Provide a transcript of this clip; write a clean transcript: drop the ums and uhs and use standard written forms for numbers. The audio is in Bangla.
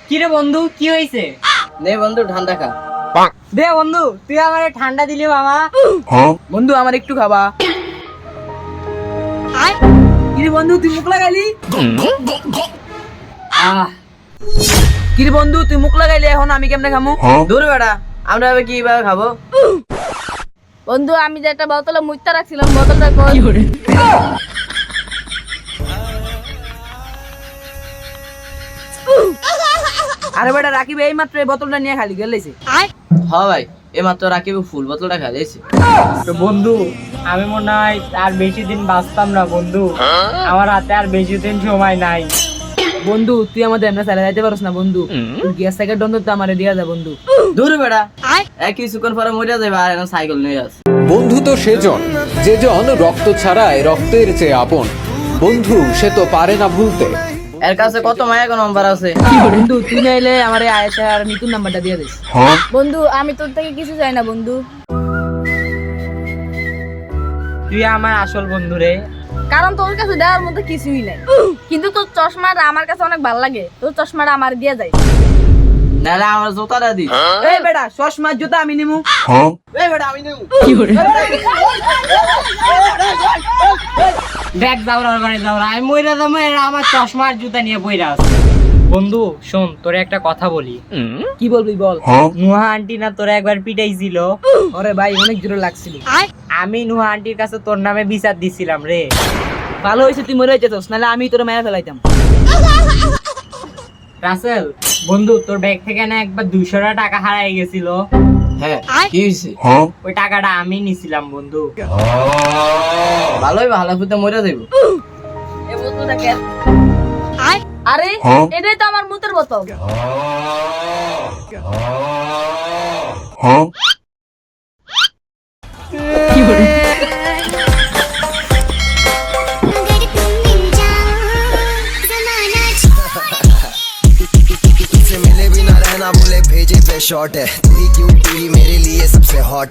কি রে বন্ধু, কি হয়েছে? নে বন্ধু ঠান্ডা খা। দে বন্ধু, তুই আমারে ঠান্ডা দিলি মামা। বন্ধু আমার একটু খাবা। কিরে বন্ধু তুই মুখ লাগাইলি? কিরে বন্ধু তুই মুখ লাগাইলি, এখন আমি কেমনে খামু? দূর বেড়া, আমরা কিভাবে খাবো? বন্ধু আমি যে একটা বোতলে মুইতা রাখছিলাম, বোতলটা কই? আরে বেটা রাকিব এই মাত্র এই বোতলটা নিয়ে খালি গেলেছে। হ্যাঁ ভাই এই মাত্র রাকিব ফুল বোতলটা খালিছে। তো বন্ধু আমি মনে হয় আর বেশি দিন বাঁচতাম না বন্ধু, আমার হাতে আর বেশি দিন সময় নাই। বন্ধু তুই আমাদের এমনি চালিয়ে যাইতে পারছ না বন্ধু, তুই গ্যাস সাইকেল দন্ত তো আমারে দিয়া যা বন্ধু। দূর বেড়া, একই সুকন পরে মরিয়া যাবে আর এখন সাইকেল নিয়ে যাস। বন্ধু তো সেজন যেজন রক্ত ছাড়ায় রক্তের চেয়ে আপন। বন্ধু সে তো পারে না ভুলতে। এর কাছে কত মায়া কোন নাম্বার আছে। বন্ধু তুই নাইলে আমারে আয়েশা আর নিতুর নাম্বারটা দিয়ে দিস। বন্ধু আমি তোর থেকে কিছু চাই না বন্ধু, তুই আমার আসল বন্ধু রে। কারণ তোর কাছে দেওয়ার মতো কিছুই নাই, কিন্তু তোর চশমাটা আমার কাছে অনেক ভালো লাগে, তোর চশমাটা আমার দিয়ে যায়। নাহলে আমার জুতাটা দিস। এই বেটা চশমা জুতা আমি নিমু। এই বেটা আমি নিমু। দেখ যাওয়ার ঘরে যাওয়ার আমি মইরা যাবো, এরা আমার চশমার জুতা নিয়ে বইরা আছে। বন্ধু শোন, তোরে একটা কথা বলি। কি বলবি বল। নুহা আন্টি না তোরা একবার পিটাইছিল? ওরে ভাই অনেক জোরে লাগছিল। আমি নুহা আন্টির কাছে তোর নামে বিচার দিছিলাম রে। ভালো হয়েছে তুই মরে যেতস, নাহলে আমি তোর মেরে ফেলাইতাম। রাসেল বন্ধু, তোর ব্যাগ থেকে না একবার 200 টাকা হারাই গেছিল। হ্যাঁ কি হইছে? ওই টাকাটা আমি নিছিলাম বন্ধু। ভালোই ভালো ফুতে মরে যাইব। এই বোতলটা কে? আরে এটাই তো আমার মুতের বোতল। तुझसे मिले भी ना रहना, बोले भेजे पे शॉट है, तू ही क्यूट, तू ही मेरे लिए सबसे हॉट है।